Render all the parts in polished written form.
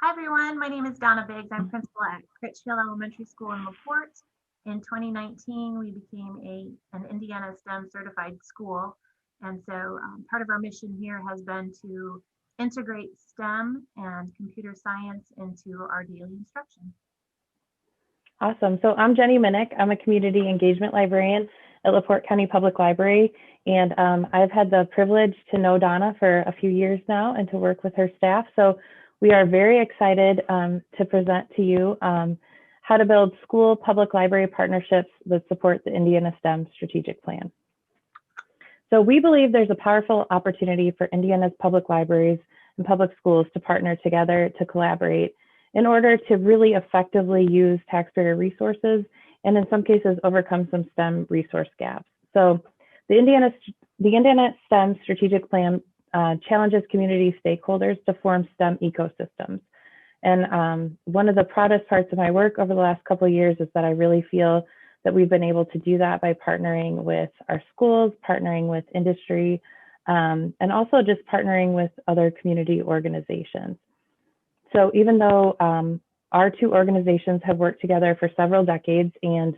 Hi everyone, my name is Donna Biggs. I'm principal at Critchfield Elementary School in LaPorte. In 2019, we became an Indiana STEM certified school. And so part of our mission here has been to integrate STEM and computer science into our daily instruction. Awesome. So I'm Jenny Minnick. I'm a community engagement librarian at LaPorte County Public Library. And I've had the privilege to know Donna for a few years now and to work with her staff. So we are very excited to present to you how to build school public library partnerships that support the Indiana STEM strategic plan. So we believe there's a powerful opportunity for Indiana's public libraries and public schools to partner together to collaborate in order to really effectively use taxpayer resources and in some cases overcome some STEM resource gaps. So the Indiana STEM strategic plan challenges community stakeholders to form STEM ecosystems. And one of the proudest parts of my work over the last couple of years is that I really feel that we've been able to do that by partnering with our schools, partnering with industry, and also just partnering with other community organizations. So even though our two organizations have worked together for several decades, and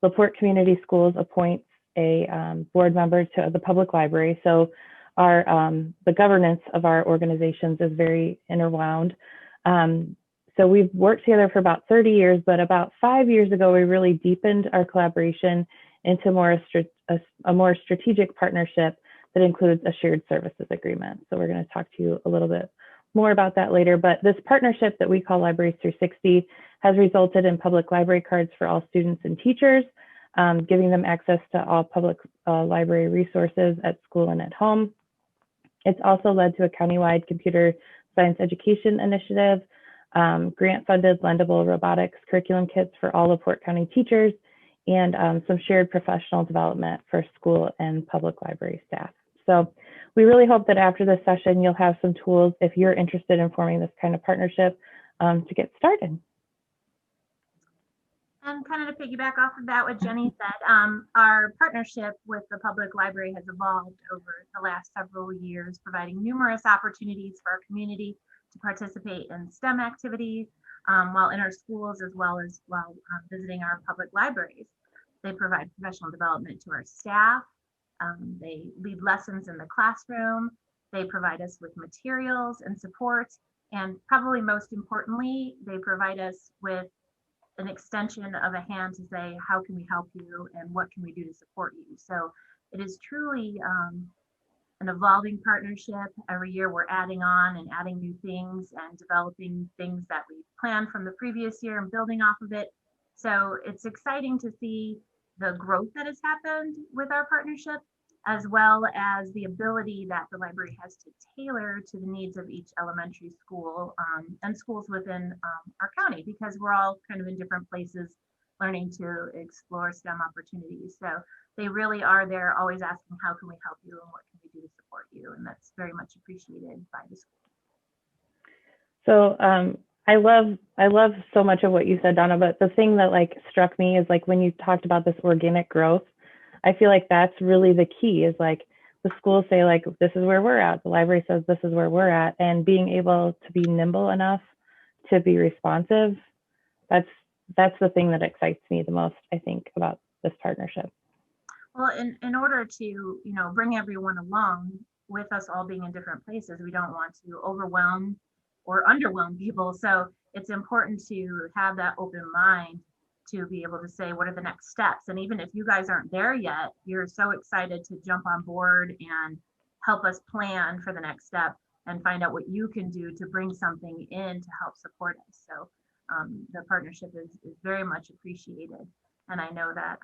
LaPorte Community Schools appoints a board member to the public library. So the governance of our organizations is very interwound. So we've worked together for about 30 years, but about 5 years ago, we really deepened our collaboration into a more strategic partnership that includes a shared services agreement. So we're going to talk to you a little bit more about that later, but this partnership that we call Libraries 360 has resulted in public library cards for all students and teachers, giving them access to all public library resources at school and at home. It's also led to a countywide computer science education initiative, grant-funded lendable robotics curriculum kits for all LaPorte County teachers, and some shared professional development for school and public library staff. So we really hope that after this session, you'll have some tools if you're interested in forming this kind of partnership to get started. And kind of to piggyback off of that, what Jenny said, our partnership with the public library has evolved over the last several years, providing numerous opportunities for our community to participate in STEM activities while in our schools, as well as while visiting our public libraries. They provide professional development to our staff. They lead lessons in the classroom. They provide us with materials and support. And probably most importantly, they provide us with an extension of a hand to say, how can we help you and what can we do to support you? So it is truly an evolving partnership. Every year we're adding on and adding new things and developing things that we planned from the previous year and building off of it. So it's exciting to see the growth that has happened with our partnership, as well as the ability that the library has to tailor to the needs of each elementary school and schools within our county, because we're all kind of in different places learning to explore STEM opportunities. So they really are there always asking, how can we help you and what can we do to support you? And that's very much appreciated by the school. So I love so much of what you said, Donna, but the thing that struck me is when you talked about this organic growth, I feel like that's really the key is the schools say this is where we're at. The library says this is where we're at, and being able to be nimble enough to be responsive. That's the thing that excites me the most, I think, about this partnership. Well, in order to, bring everyone along with us all being in different places, we don't want to overwhelm or underwhelm people. So it's important to have that open mind to be able to say, what are the next steps? And even if you guys aren't there yet, you're so excited to jump on board and help us plan for the next step and find out what you can do to bring something in to help support us. So the partnership is very much appreciated. And I know that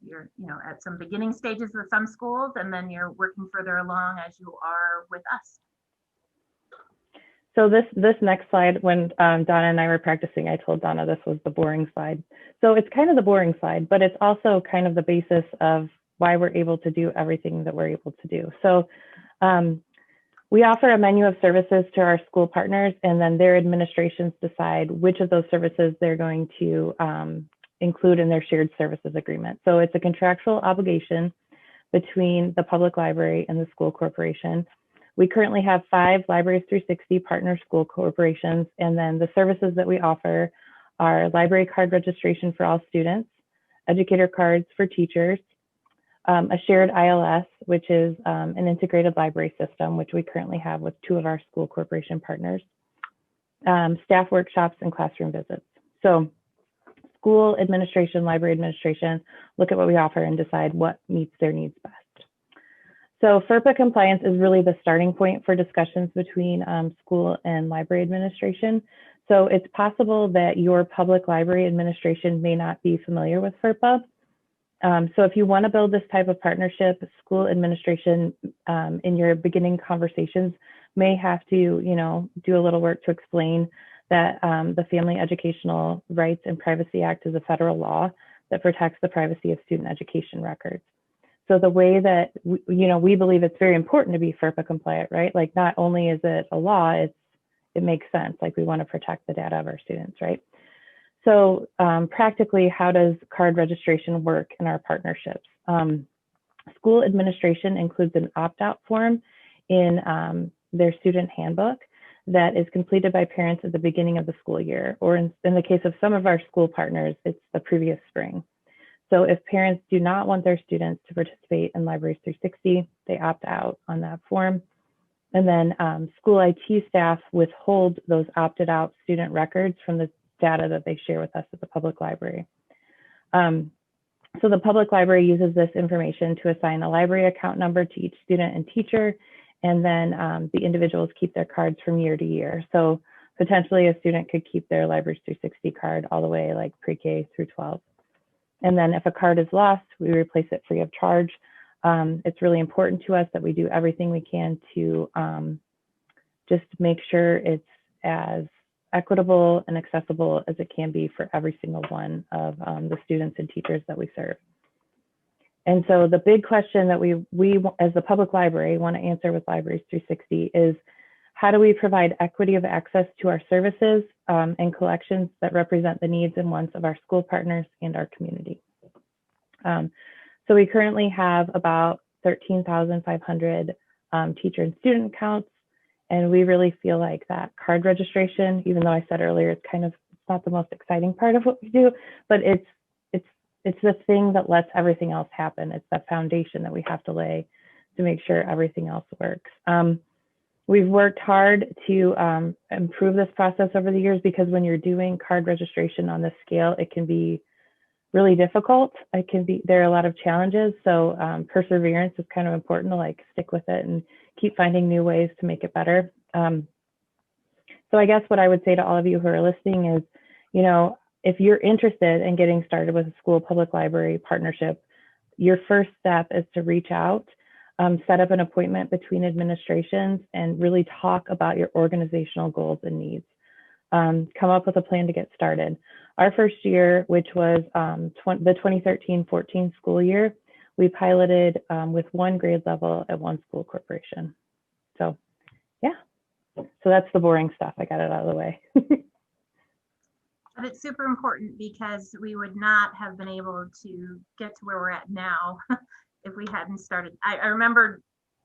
you're, at some beginning stages with some schools, and then you're working further along as you are with us. So this next slide, when Donna and I were practicing, I told Donna this was the boring slide. So it's kind of the boring slide, but it's also kind of the basis of why we're able to do everything that we're able to do. So we offer a menu of services to our school partners, and then their administrations decide which of those services they're going to include in their shared services agreement. So it's a contractual obligation between the public library and the school corporation. We currently have 5 Libraries 360 partner school corporations, and then the services that we offer are library card registration for all students, educator cards for teachers, a shared ILS, which is an integrated library system, which we currently have with 2 of our school corporation partners, staff workshops, and classroom visits. So school administration, library administration, look at what we offer and decide what meets their needs best. So FERPA compliance is really the starting point for discussions between school and library administration. So it's possible that your public library administration may not be familiar with FERPA. So if you want to build this type of partnership, school administration in your beginning conversations may have to, do a little work to explain that the Family Educational Rights and Privacy Act is a federal law that protects the privacy of student education records. So the way that, we believe it's very important to be FERPA compliant, right? Like not only is it a law, it makes sense. Like we want to protect the data of our students, right? So practically, how does card registration work in our partnerships? School administration includes an opt-out form in their student handbook that is completed by parents at the beginning of the school year, or in the case of some of our school partners, it's the previous spring. So if parents do not want their students to participate in Libraries 360, they opt out on that form. And then school IT staff withhold those opted out student records from the data that they share with us at the public library. So the public library uses this information to assign a library account number to each student and teacher, and then the individuals keep their cards from year to year. So potentially a student could keep their Libraries 360 card all the way like pre-K through 12. And then if a card is lost, we replace it free of charge. It's really important to us that we do everything we can to just make sure it's as equitable and accessible as it can be for every single one of the students and teachers that we serve. And so the big question that we as the public library want to answer with Libraries 360 is, how do we provide equity of access to our services and collections that represent the needs and wants of our school partners and our community? So we currently have about 13,500 teacher and student accounts, and we really feel like that card registration, even though I said earlier it's not the most exciting part of what we do, but it's the thing that lets everything else happen. It's the foundation that we have to lay to make sure everything else works. We've worked hard to improve this process over the years, because when you're doing card registration on this scale, it can be really difficult. There are a lot of challenges. So perseverance is kind of important to like stick with it and keep finding new ways to make it better. So I guess what I would say to all of you who are listening is, if you're interested in getting started with a school public library partnership, your first step is to reach out, set up an appointment between administrations, and really talk about your organizational goals and needs. Come up with a plan to get started. Our first year, which was the 2013-14 school year, we piloted with 1 grade level at 1 school corporation. So yeah, so that's the boring stuff. I got it out of the way. But it's super important, because we would not have been able to get to where we're at now if we hadn't started. I remember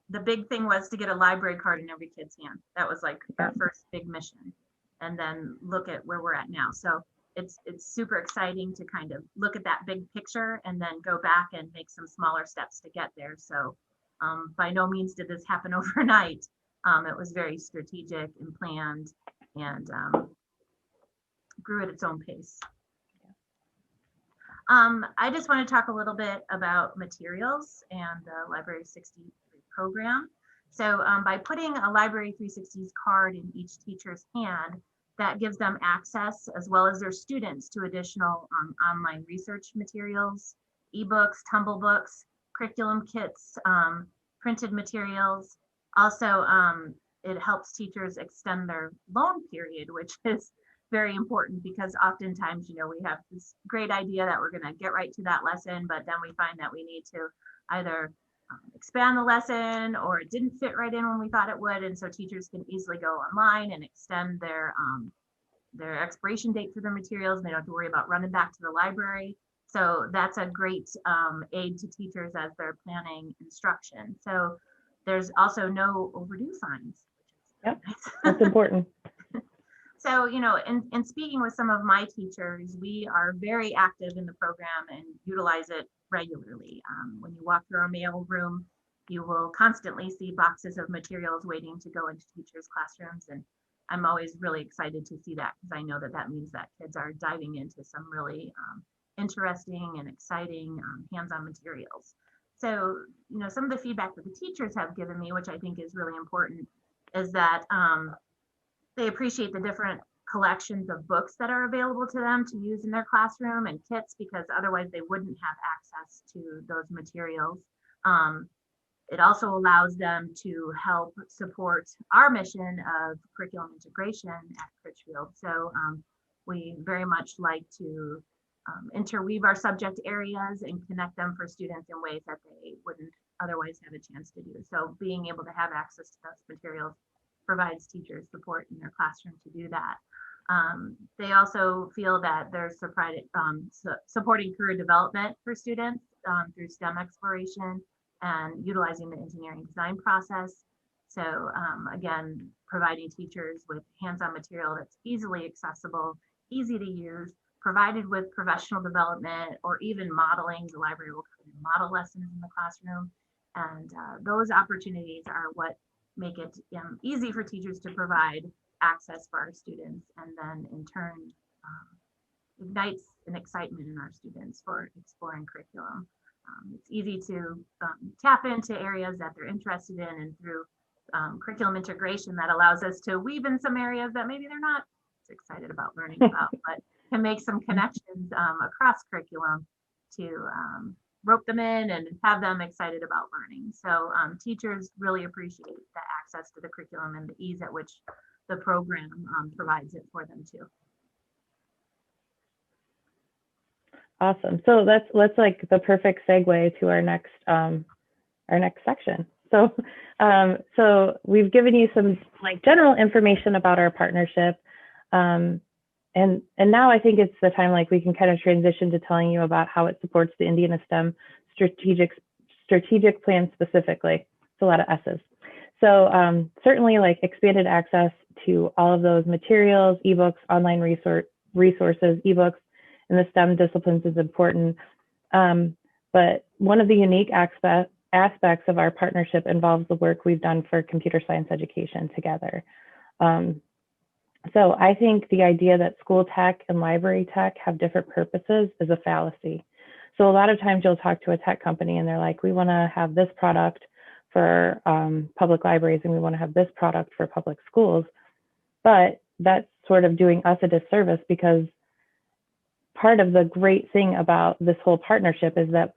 the big thing was to get a library card in every kid's hand. That was like our first big mission. And then look at where we're at now. So it's super exciting to kind of look at that big picture and then go back and make some smaller steps to get there. So by no means did this happen overnight. It was very strategic and planned, and grew at its own pace. I just want to talk a little bit about materials and the Library 360 program. So by putting a Library 360's card in each teacher's hand, that gives them access, as well as their students, to additional online research materials, ebooks, tumble books, curriculum kits, printed materials. Also, it helps teachers extend their loan period, which is very important, because oftentimes, we have this great idea that we're going to get right to that lesson, but then we find that we need to either expand the lesson, or it didn't fit right in when we thought it would. And so teachers can easily go online and extend their expiration date for their materials, and they don't have to worry about running back to the library. So that's a great aid to teachers as they're planning instruction. So there's also no overdue signs. Yep, Which is that's important. So, in speaking with some of my teachers, we are very active in the program and utilize it regularly. When you walk through our mail room, you will constantly see boxes of materials waiting to go into teachers' classrooms. And I'm always really excited to see that because I know that that means that kids are diving into some really interesting and exciting hands-on materials. So, some of the feedback that the teachers have given me, which I think is really important, is that they appreciate the different collections of books that are available to them to use in their classroom and kits because otherwise they wouldn't have access to those materials. It also allows them to help support our mission of curriculum integration at Critchfield. So we very much like to interweave our subject areas and connect them for students in ways that they wouldn't otherwise have a chance to do. So being able to have access to those materials provides teachers support in their classroom to do that. They also feel that they're supporting career development for students through STEM exploration and utilizing the engineering design process. So again, providing teachers with hands-on material that's easily accessible, easy to use, provided with professional development or even modeling. The library will model lessons in the classroom. And those opportunities are what make it easy for teachers to provide access for our students, and then in turn ignites an excitement in our students for exploring curriculum. It's easy to tap into areas that they're interested in, and through curriculum integration that allows us to weave in some areas that maybe they're not excited about learning about, but can make some connections across curriculum to rope them in and have them excited about learning. So teachers really appreciate the access to the curriculum and the ease at which the program provides it for them too. Awesome. So that's like the perfect segue to our next section. So so we've given you some like general information about our partnership. And now I think it's the time like we can kind of transition to telling you about how it supports the Indiana STEM strategic plan specifically. It's a lot of S's. So certainly like expanded access to all of those materials, ebooks, online resources, ebooks in the STEM disciplines is important. But one of the unique aspects of our partnership involves the work we've done for computer science education together. So I think the idea that school tech and library tech have different purposes is a fallacy. So a lot of times you'll talk to a tech company and they're like, we want to have this product for public libraries and we want to have this product for public schools. But that's sort of doing us a disservice, because part of the great thing about this whole partnership is that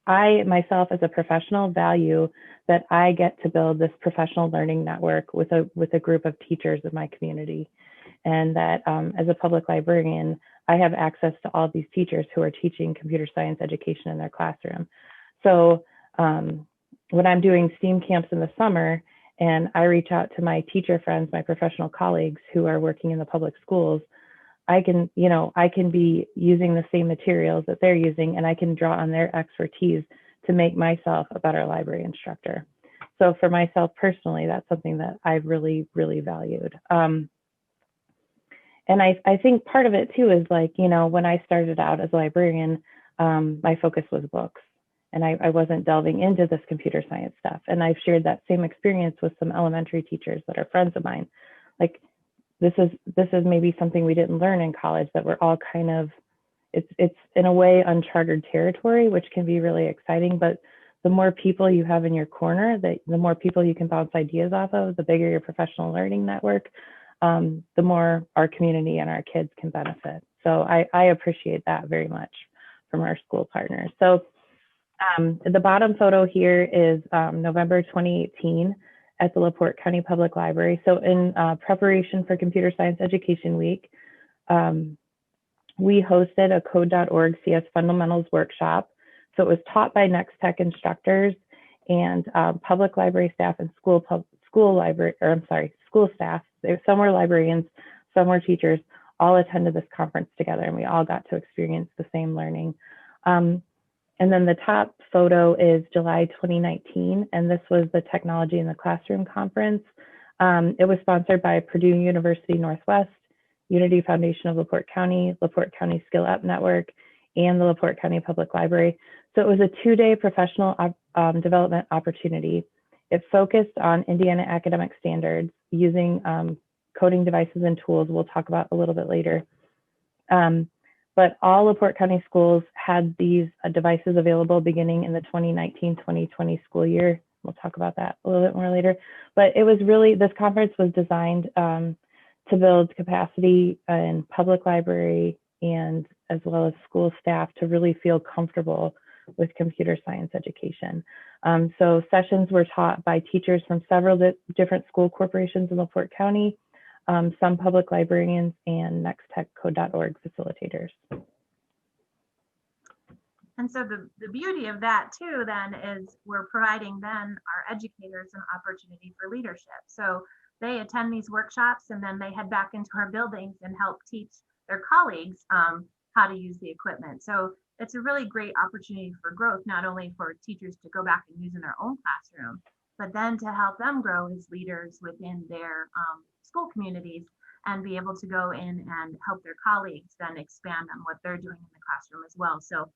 I myself as a professional value that I get to build this professional learning network with a group of teachers in my community. And that as a public librarian, I have access to all of these teachers who are teaching computer science education in their classroom. So when I'm doing STEAM camps in the summer and I reach out to my teacher friends, my professional colleagues who are working in the public schools, I can be using the same materials that they're using, and I can draw on their expertise to make myself a better library instructor. So for myself personally, that's something that I've really, really valued. And I think part of it too is like, when I started out as a librarian, my focus was books, and I wasn't delving into this computer science stuff. And I've shared that same experience with some elementary teachers that are friends of mine. Like, this is maybe something we didn't learn in college, that we're all kind of, it's in a way uncharted territory, which can be really exciting. But the more people you have in your corner, the more people you can bounce ideas off of, the bigger your professional learning network, the more our community and our kids can benefit. So I appreciate that very much from our school partners. So the bottom photo here is November 2018 at the LaPorte County Public Library. So in preparation for Computer Science Education Week, we hosted a Code.org CS Fundamentals workshop. So it was taught by Next Tech instructors and public library staff and school staff. Some were librarians, some were teachers, all attended this conference together, and we all got to experience the same learning. And then the top photo is July 2019, and this was the Technology in the Classroom Conference. It was sponsored by Purdue University Northwest, Unity Foundation of LaPorte County Skill Up Network, and the LaPorte County Public Library. So it was a 2-day professional development opportunity. It focused on Indiana academic standards using coding devices and tools we'll talk about a little bit later. But all LaPorte County schools had these devices available beginning in the 2019-2020 school year. We'll talk about that a little bit more later. But it was really, this conference was designed to build capacity in public library and as well as school staff to really feel comfortable with computer science education. So sessions were taught by teachers from several different school corporations in LaPorte County, some public librarians, and nexttechcode.org facilitators. And so the beauty of that too then is we're providing then our educators an opportunity for leadership. So they attend these workshops and then they head back into our buildings and help teach their colleagues how to use the equipment. So it's a really great opportunity for growth, not only for teachers to go back and use in their own classroom, but then to help them grow as leaders within their school communities and be able to go in and help their colleagues then expand on what they're doing in the classroom as well. So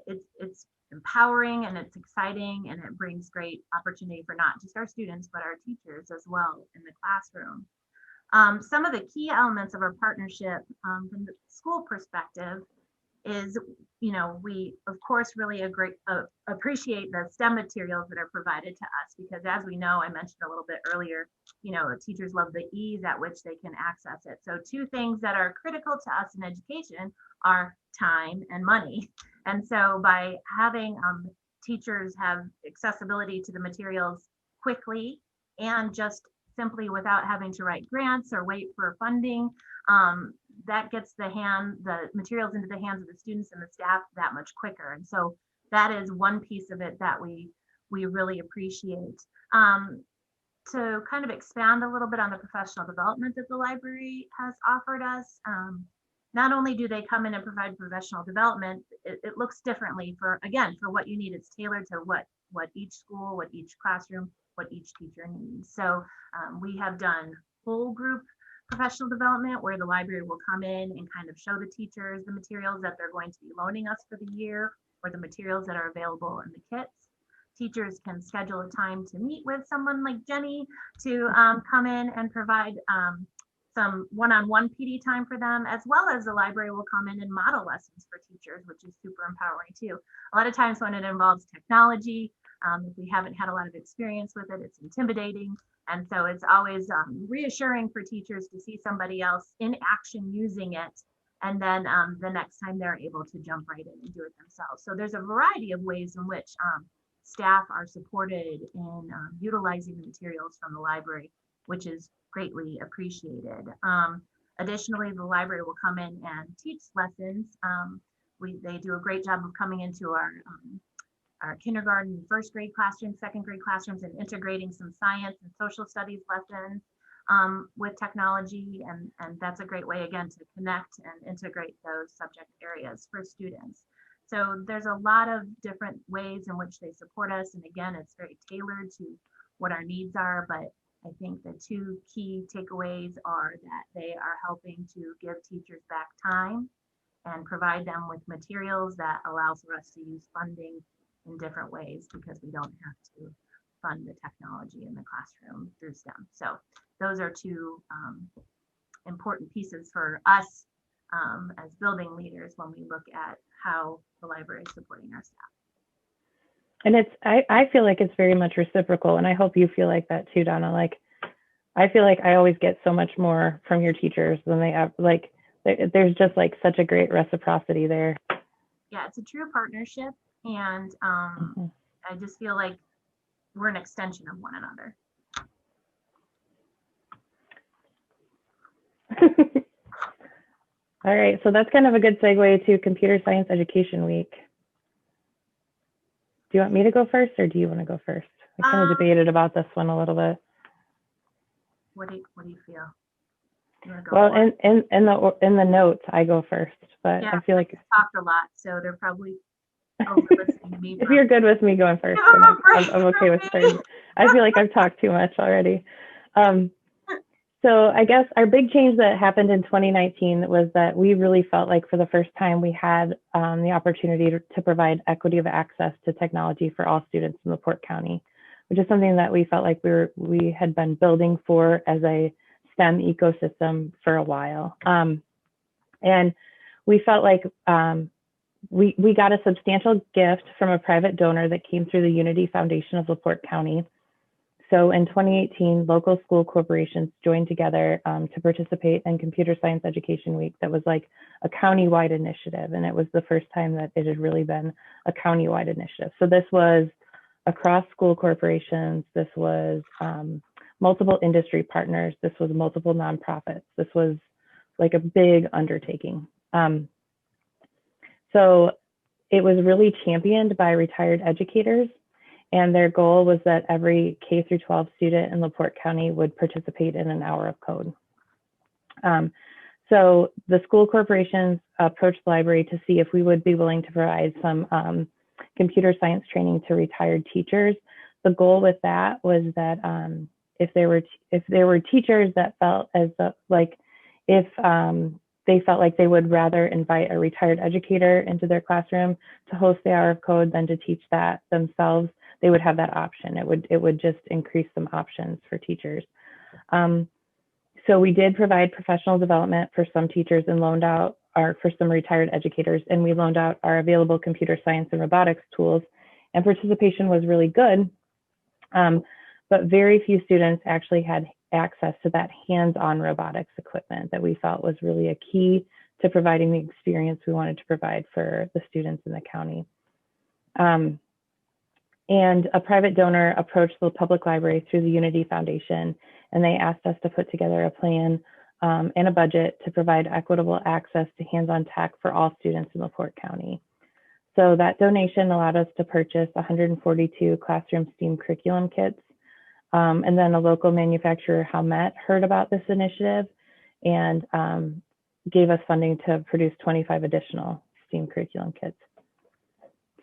it's empowering and it's exciting, and it brings great opportunity for not just our students, but our teachers as well in the classroom. Some of the key elements of our partnership from the school perspective is, we of course really appreciate the STEM materials that are provided to us, because as we know, I mentioned a little bit earlier, teachers love the ease at which they can access it. So two things that are critical to us in education are time and money. And so by having teachers have accessibility to the materials quickly and just simply without having to write grants or wait for funding, that gets the materials into the hands of the students and the staff that much quicker. And so that is one piece of it that we really appreciate. To kind of expand a little bit on the professional development that the library has offered us, not only do they come in and provide professional development, it looks differently for what you need. It's tailored to what each school, what each classroom, what each teacher needs. So we have done whole group professional development where the library will come in and kind of show the teachers the materials that they're going to be loaning us for the year, or the materials that are available in the kits. Teachers can schedule a time to meet with someone like Jenny to come in and provide some one-on-one PD time for them, as well as the library will come in and model lessons for teachers, which is super empowering too. A lot of times when it involves technology, if we haven't had a lot of experience with it, it's intimidating. And so it's always reassuring for teachers to see somebody else in action using it. And then the next time they're able to jump right in and do it themselves. So there's a variety of ways in which staff are supported in utilizing the materials from the library, which is greatly appreciated. Additionally, the library will come in and teach lessons. They do a great job of coming into our kindergarten, first grade classrooms, second grade classrooms, and integrating some science and social studies lessons with technology. And that's a great way, again, to connect and integrate those subject areas for students. So there's a lot of different ways in which they support us. And again, it's very tailored to what our needs are. But I think the two key takeaways are that they are helping to give teachers back time and provide them with materials that allows for us to use funding in different ways, because we don't have to fund the technology in the classroom through STEM. So those are two important pieces for us as building leaders when we look at how the library is supporting our staff. And I feel like it's very much reciprocal, and I hope you feel like that too, Donna. Like, I feel like I always get so much more from your teachers than they have. Like, there's just like such a great reciprocity there. Yeah, it's a true partnership, and I just feel like we're an extension of one another. All right, so that's kind of a good segue to Computer Science Education Week. Do you want me to go first, or do you want to go first? I kind of debated about this one a little bit. What do you feel? Well, in the notes, I go first, but yeah, I feel like I talked a lot, so they're probably over listening to me. If you're good with me going first, Give him then a break I'm okay with from starting. me. I feel like I've talked too much already. So I guess our big change that happened in 2019 was that we really felt like for the first time we had the opportunity to provide equity of access to technology for all students in LaPorte County, which is something that we felt like we had been building for as a STEM ecosystem for a while. And we felt like we got a substantial gift from a private donor that came through the Unity Foundation of LaPorte County. So in 2018, local school corporations joined together to participate in Computer Science Education Week that was like a county-wide initiative. And it was the first time that it had really been a county-wide initiative. So this was across school corporations. This was multiple industry partners. This was multiple nonprofits. This was like a big undertaking. So it was really championed by retired educators. And their goal was that every K through 12 student in LaPorte County would participate in an hour of code. So the school corporations approached the library to see if we would be willing to provide some computer science training to retired teachers. The goal with that was that if there were teachers that felt as like if they felt like they would rather invite a retired educator into their classroom to host the hour of code than to teach that themselves, they would have that option. It would just increase some options for teachers. So we did provide professional development for some teachers and loaned out for some retired educators, and we loaned out our available computer science and robotics tools, and participation was really good. But very few students actually had access to that hands-on robotics equipment that we felt was really a key to providing the experience we wanted to provide for the students in the county. And a private donor approached the public library through the Unity Foundation, and they asked us to put together a plan and a budget to provide equitable access to hands-on tech for all students in LaPorte County. So that donation allowed us to purchase 142 classroom STEAM curriculum kits. And then a local manufacturer, Howmet, heard about this initiative and gave us funding to produce 25 additional STEAM curriculum kits.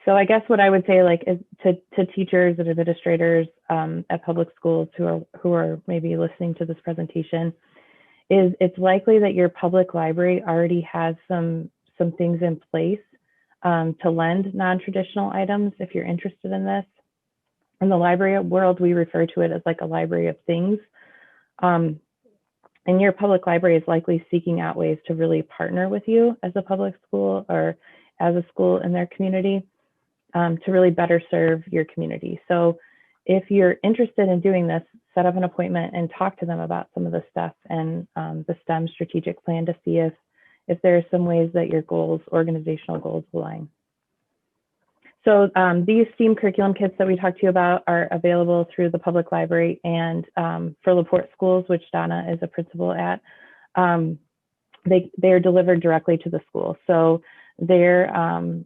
So I guess what I would say, like, is to teachers and administrators at public schools who are maybe listening to this presentation, is it's likely that your public library already has some things in place to lend non-traditional items if you're interested in this. In the library world, we refer to it as like a library of things. And your public library is likely seeking out ways to really partner with you as a public school or as a school in their community to really better serve your community. So if you're interested in doing this, set up an appointment and talk to them about some of the stuff and the STEM strategic plan to see if there are some ways that your goals, organizational goals, align. So these STEAM curriculum kits that we talked to you about are available through the public library and for LaPorte schools, which Donna is a principal at, they're delivered directly to the school. So one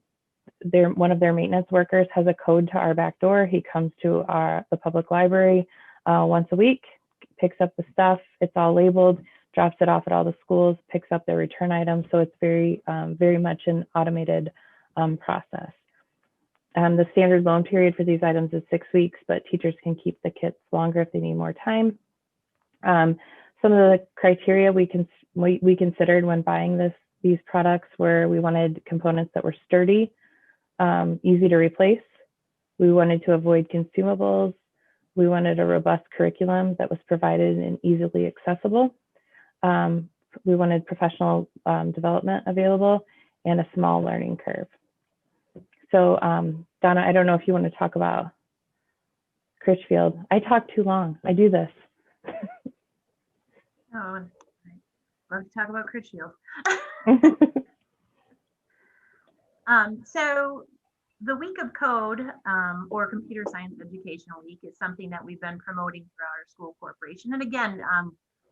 of their maintenance workers has a code to our back door. He comes to the public library once a week, picks up the stuff. It's all labeled, drops it off at all the schools, picks up their return items. So it's very much an automated process. The standard loan period for these items is 6 weeks, but teachers can keep the kits longer if they need more time. Some of the criteria we considered when buying these products were we wanted components that were sturdy, easy to replace. We wanted to avoid consumables. We wanted a robust curriculum that was provided and easily accessible. We wanted professional development available and a small learning curve. So Donna, I don't know if you want to talk about Critchfield. I talk too long. I do this. Oh, love to talk about Critchfield. So the Week of Code or Computer Science Educational Week is something that we've been promoting throughout our school corporation. And again,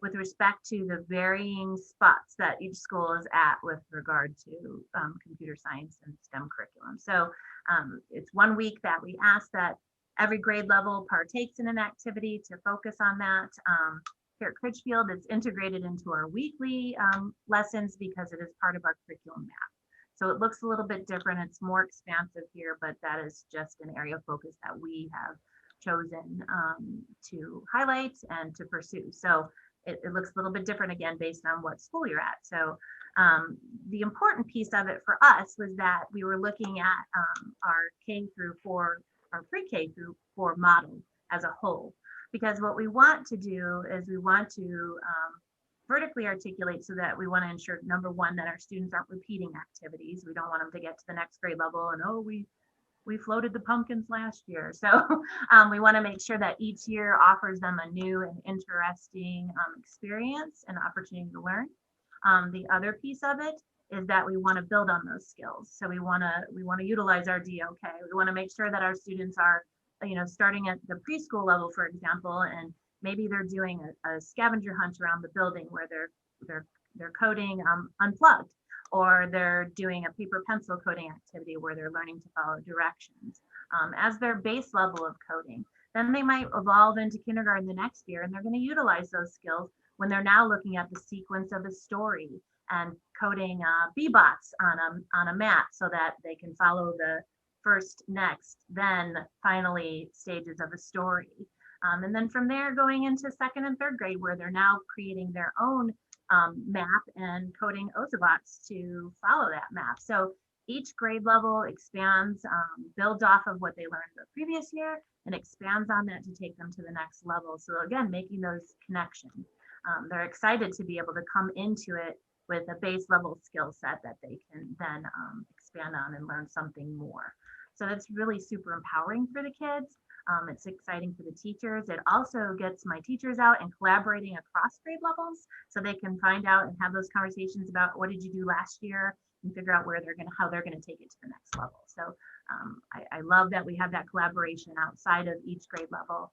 with respect to the varying spots that each school is at with regard to computer science and STEM curriculum. So it's 1 week that we ask that every grade level partakes in an activity to focus on that. Here at Critchfield, it's integrated into our weekly lessons because it is part of our curriculum map. So it looks a little bit different. It's more expansive here, but that is just an area of focus that we have chosen to highlight and to pursue. So it looks a little bit different again based on what school you're at. So the important piece of it for us was that we were looking at our K through 4, our pre-K through 4 model as a whole. Because what we want to do is we want to vertically articulate so that we want to ensure, number one, that our students aren't repeating activities. We don't want them to get to the next grade level and, oh, we floated the pumpkins last year. So we want to make sure that each year offers them a new and interesting experience and opportunity to learn. The other piece of it is that we want to build on those skills. So we want to utilize our DOK. We want to make sure that our students are, starting at the preschool level, for example, and maybe they're doing a scavenger hunt around the building where they're coding unplugged, or they're doing a paper pencil coding activity where they're learning to follow directions as their base level of coding. Then they might evolve into kindergarten the next year, and they're going to utilize those skills when they're now looking at the sequence of a story and coding B-bots on a map so that they can follow the first, next, then finally stages of a story. And then from there going into 2nd and 3rd grade where they're now creating their own map and coding OSABots to follow that map. So each grade level expands, builds off of what they learned the previous year and expands on that to take them to the next level. So again, making those connections. They're excited to be able to come into it with a base level skill set that they can then expand on and learn something more. So that's really super empowering for the kids. It's exciting for the teachers. It also gets my teachers out and collaborating across grade levels so they can find out and have those conversations about what did you do last year and figure out how they're gonna take it to the next level. So I love that we have that collaboration outside of each grade level,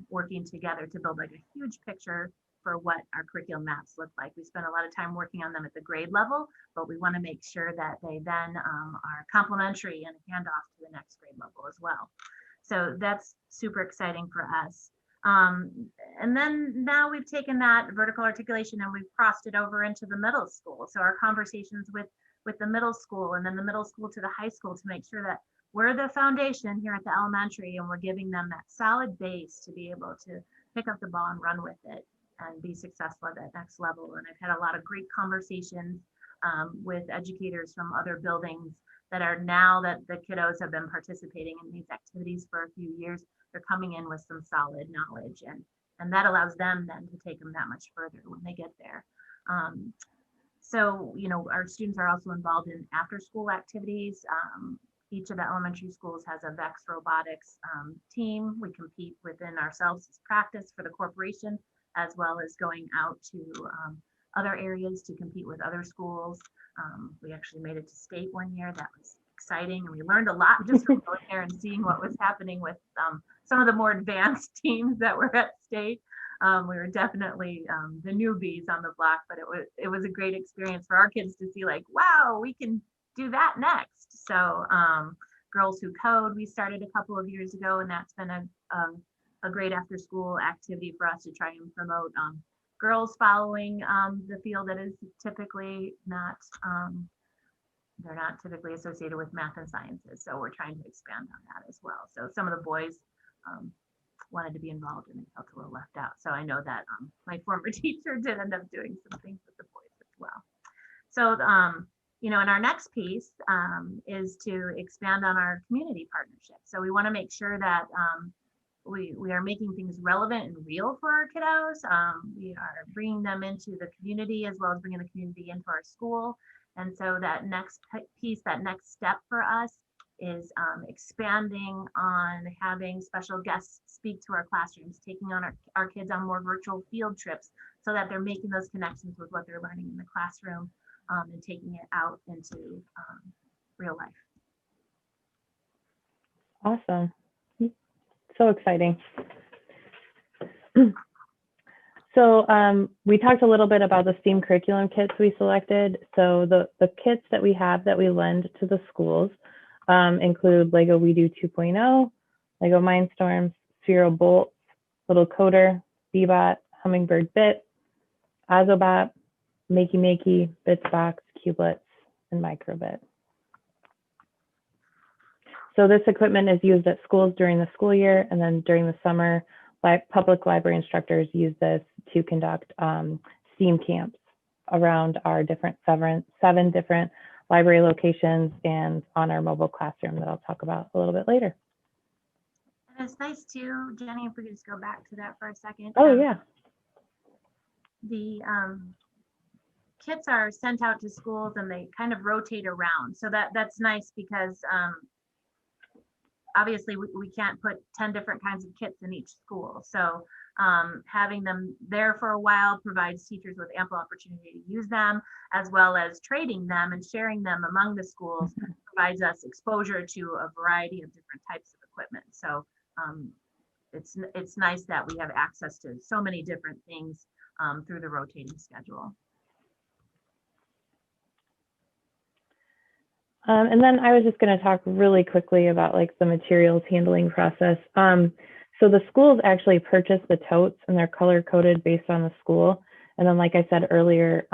working together to build like a huge picture for what our curriculum maps look like. We spend a lot of time working on them at the grade level, but we want to make sure that they then are complementary and hand off to the next grade level as well. So that's super exciting for us. And then now we've taken that vertical articulation and we've crossed it over into the middle school. So our conversations with the middle school and then the middle school to the high school to make sure that we're the foundation here at the elementary and we're giving them that solid base to be able to pick up the ball and run with it and be successful at that next level. And I've had a lot of great conversations with educators from other buildings that are now that the kiddos have been participating in these activities for a few years, they're coming in with some solid knowledge and that allows them then to take them that much further when they get there. So, our students are also involved in after school activities. Each of the elementary schools has a VEX robotics team. We compete within ourselves as practice for the corporation, as well as going out to other areas to compete with other schools. We actually made it to state one year. That was exciting. And we learned a lot just from going there and seeing what was happening with some of the more advanced teams that were at state. We were definitely the newbies on the block, but it was a great experience for our kids to see like, wow, we can do that next. So Girls Who Code, we started a couple of years ago, and that's been a great after school activity for us to try and promote girls following the field that is typically not, they're not typically associated with math and sciences. So we're trying to expand on that as well. So some of the boys wanted to be involved and they felt a little left out. So I know that my former teacher did end up doing some things with the boys as well. So, and our next piece is to expand on our community partnership. So we want to make sure that we are making things relevant and real for our kiddos. We are bringing them into the community as well as bringing the community into our school. And so that next piece, that next step for us is expanding on having special guests speak to our classrooms, taking on our kids on more virtual field trips so that they're making those connections with what they're learning in the classroom and taking it out into real life. Awesome. So exciting. So we talked a little bit about the STEAM curriculum kits we selected. So the kits that we have that we lend to the schools include Lego We Do 2.0, Lego Mindstorms, Sphero Bolt, Little Coder, Bebot, Hummingbird Bit, Ozobot, Makey Makey, Bitsbox, Cublets, and microbit. So this equipment is used at schools during the school year, and then during the summer, public library instructors use this to conduct STEAM camps around our seven different library locations and on our mobile classroom that I'll talk about a little bit later. And it's nice too, Jenny, if we could just go back to that for a second. Oh yeah. The kits are sent out to schools and they kind of rotate around. So that's nice because obviously we can't put 10 different kinds of kits in each school. So having them there for a while provides teachers with ample opportunity to use them, as well as trading them and sharing them among the schools provides us exposure to a variety of different types of equipment. So it's nice that we have access to so many different things through the rotating schedule. And then I was just going to talk really quickly about like the materials handling process. So the schools actually purchase the totes and they're color coded based on the school. And then, like I said earlier,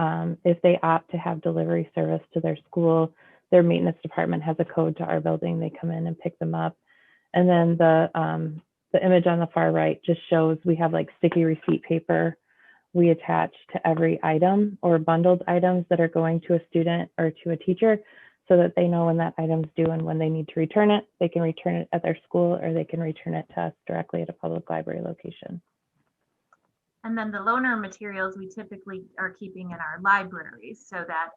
if they opt to have delivery service to their school, their maintenance department has a code to our building. They come in and pick them up. And then the image on the far right just shows we have like sticky receipt paper we attach to every item or bundled items that are going to a student or to a teacher, so that they know when that item's due and when they need to return it. They can return it at their school or they can return it to us directly at a public library location. And then the loaner materials we typically are keeping in our libraries so that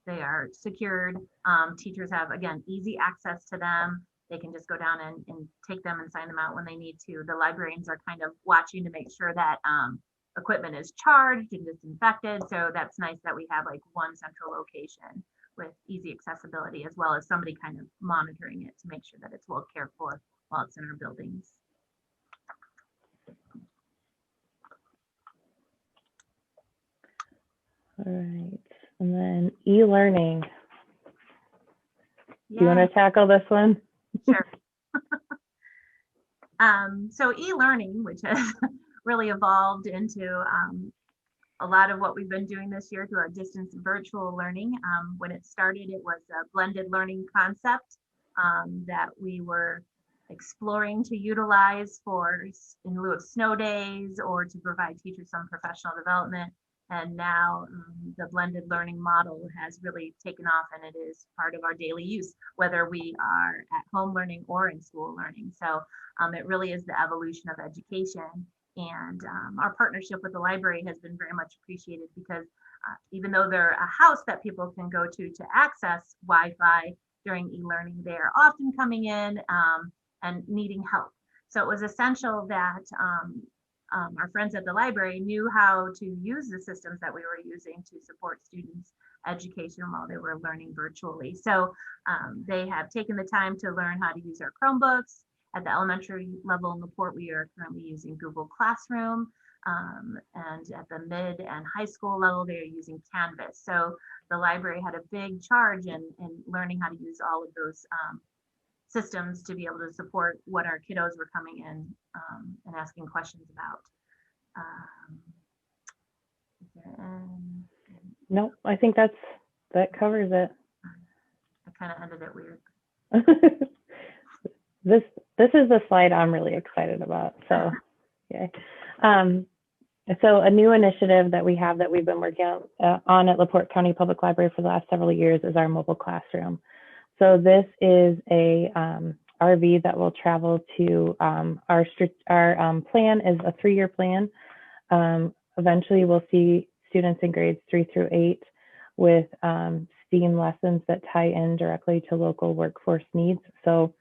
they are secured. Teachers have, again, easy access to them. They can just go down and take them and sign them out when they need to. The librarians are kind of watching to make sure that equipment is charged and disinfected. So that's nice that we have like one central location with easy accessibility, as well as somebody kind of monitoring it to make sure that it's well cared for while it's in our buildings. All right, and then e-learning. Yeah. Do you want to tackle this one? Sure. So e-learning, which has really evolved into a lot of what we've been doing this year through our distance virtual learning. When it started, it was a blended learning concept that we were exploring to utilize in lieu of snow days or to provide teachers some professional development. And now the blended learning model has really taken off, and it is part of our daily use, whether we are at home learning or in school learning. So it really is the evolution of education. And our partnership with the library has been very much appreciated because even though they're a house that people can go to access Wi-Fi during e-learning, they are often coming in and needing help. So it was essential that our friends at the library knew how to use the systems that we were using to support students' education while they were learning virtually. So they have taken the time to learn how to use our Chromebooks. At the elementary level in LaPorte, we are currently using Google Classroom, and at the mid and high school level, they are using Canvas. So the library had a big charge in learning how to use all of those systems to be able to support what our kiddos were coming in and asking questions about. Nope, I think that covers it. I kind of ended it weird. This is the slide I'm really excited about. So, okay. So a new initiative that we have that we've been working on at LaPorte County Public Library for the last several years is our mobile classroom. So this is a RV that will travel to our plan is a 3-year plan. Eventually, we'll see students in grades 3 through 8 with STEAM lessons that tie in directly to local workforce needs. So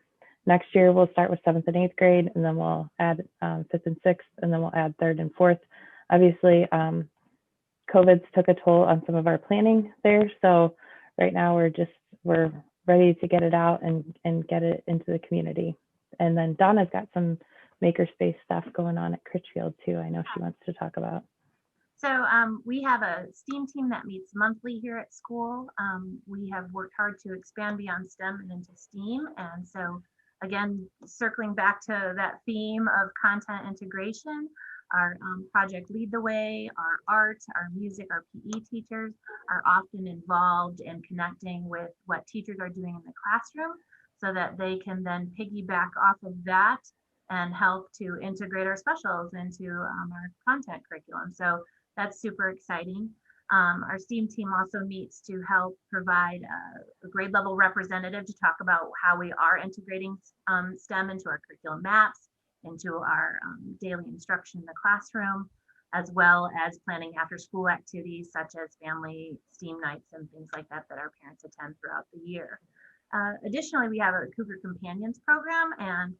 next year, we'll start with 7th and 8th grade, and then we'll add 5th and 6th, and then we'll add 3rd and 4th. Obviously, COVID's took a toll on some of our planning there. So right now, we're ready to get it out and get it into the community. And then Donna's got some makerspace stuff going on at Critchfield too. I know she wants to talk about. So we have a STEAM team that meets monthly here at school. We have worked hard to expand beyond STEM and into STEAM. And so again, circling back to that theme of content integration, Our project Lead the Way, our art, our music, our PE teachers are often involved in connecting with what teachers are doing in the classroom so that they can then piggyback off of that and help to integrate our specials into our content curriculum. So that's super exciting. Our STEAM team also meets to help provide a grade level representative to talk about how we are integrating STEM into our curriculum maps, into our daily instruction in the classroom, as well as planning after school activities such as family STEAM nights and things like that that our parents attend throughout the year. Additionally, we have a Cougar Companions program, and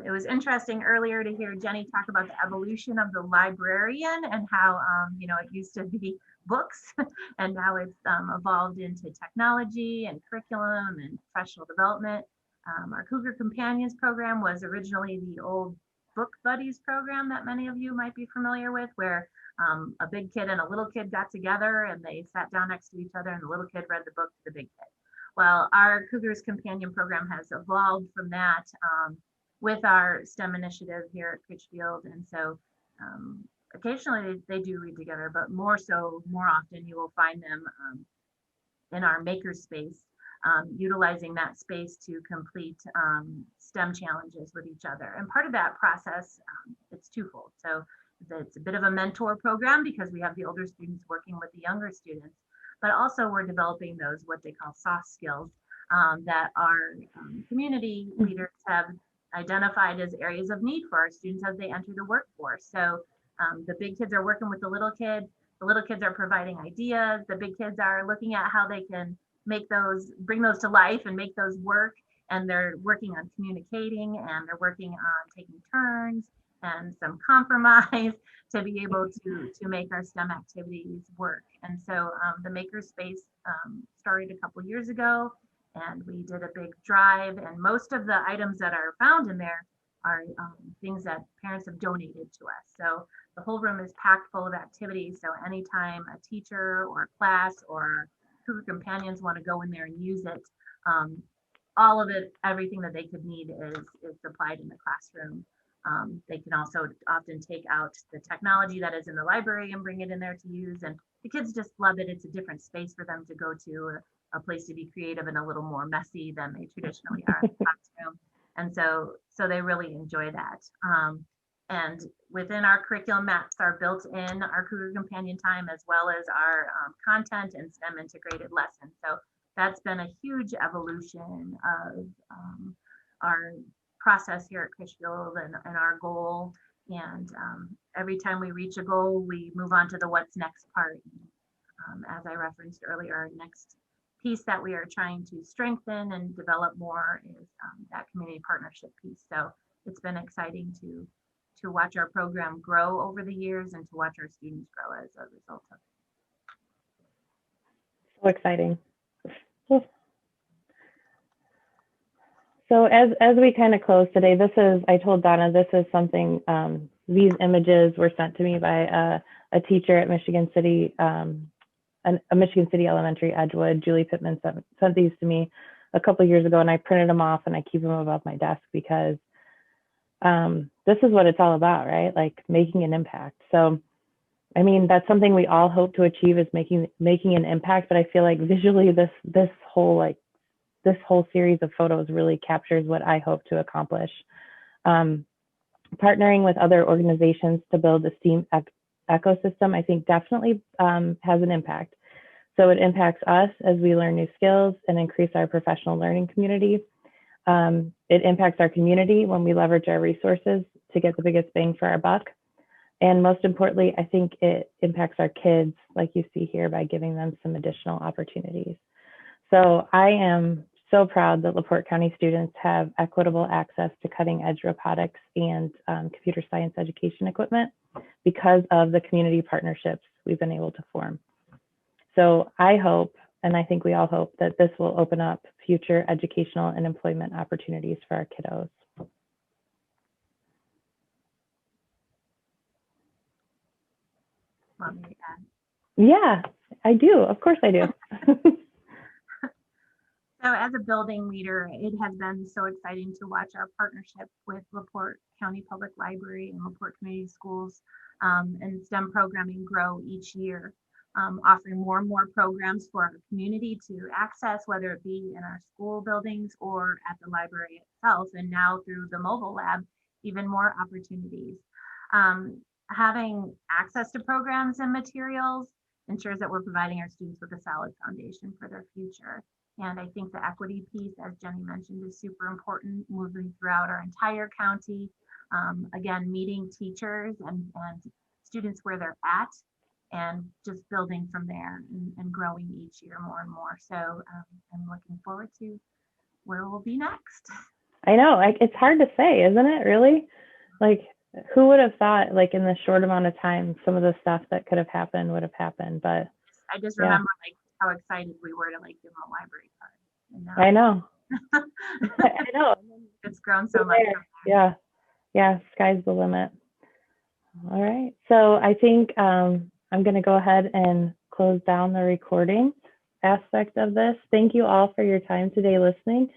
it was interesting earlier to hear Jenny talk about the evolution of the librarian and how, it used to be books and now it's evolved into technology and curriculum and professional development. Our Cougar Companions program was originally the old Book Buddies program that many of you might be familiar with, where a big kid and a little kid got together and they sat down next to each other and the little kid read the book to the big kid. Well, our Cougars Companion program has evolved from that with our STEM initiative here at Critchfield. And so occasionally they do read together, but more often you will find them in our makerspace, utilizing that space to complete STEM challenges with each other. And part of that process, it's twofold. So it's a bit of a mentor program because we have the older students working with the younger students, but also we're developing those what they call soft skills that our community leaders have identified as areas of need for our students as they enter the workforce. So the big kids are working with the little kids are providing ideas, the big kids are looking at how they can bring those to life and make those work. And they're working on communicating and they're working on taking turns and some compromise to be able to make our STEM activities work. And so the Makerspace started a couple years ago, and we did a big drive, and most of the items that are found in there are things that parents have donated to us. So the whole room is packed full of activities. So anytime a teacher or a class or Cougar Companions want to go in there and use it, all of it, everything that they could need is supplied in the classroom. They can also often take out the technology that is in the library and bring it in there to use. And the kids just love it. It's a different space for them to go to, a place to be creative and a little more messy than they traditionally are in the classroom. And so they really enjoy that. And within our curriculum maps are built in our Cougar Companion time, as well as our content and STEM integrated lessons. So that's been a huge evolution of our process here at Critchfield and our goal. And every time we reach a goal, we move on to the what's next part. As I referenced earlier, our next piece that we are trying to strengthen and develop more is that community partnership piece. So it's been exciting to watch our program grow over the years and to watch our students grow as a result of it. So exciting. So as we kind of close today, I told Donna, this is something, these images were sent to me by a teacher at Michigan City, a Michigan City Elementary, Edgewood. Julie Pittman sent these to me a couple of years ago, and I printed them off and I keep them above my desk because this is what it's all about, right? Like making an impact. So, I mean, that's something we all hope to achieve, is making an impact. But I feel like visually, this whole series of photos really captures what I hope to accomplish. Partnering with other organizations to build a STEAM ecosystem, I think definitely has an impact. So it impacts us as we learn new skills and increase our professional learning community. It impacts our community when we leverage our resources to get the biggest bang for our buck. And most importantly, I think it impacts our kids, like you see here, by giving them some additional opportunities. So I am so proud that LaPorte County students have equitable access to cutting edge robotics and computer science education equipment because of the community partnerships we've been able to form. So I hope, and I think we all hope, that this will open up future educational and employment opportunities for our kiddos. Want me to add? Yeah, I do. Of course I do. So as a building leader, it has been so exciting to watch our partnership with LaPorte County Public Library and LaPorte Community Schools and STEM programming grow each year, offering more and more programs for our community to access, whether it be in our school buildings or at the library itself. And now through the mobile lab, even more opportunities. Having access to programs and materials ensures that we're providing our students with a solid foundation for their future. And I think the equity piece, as Jenny mentioned, is super important moving throughout our entire county. Again, meeting teachers and students where they're at and just building from there and growing each year more and more. So I'm looking forward to where we'll be next. I know, like, it's hard to say, isn't it, really? Like, who would have thought, like, in this short amount of time, some of the stuff that could have happened would have happened, but I just yeah. remember like how excited we were to like give them a library card. And now I know. I know. it's grown so much. Yeah. Yeah. Sky's the limit. All right. So I think I'm going to go ahead and close down the recording aspect of this. Thank you all for your time today listening.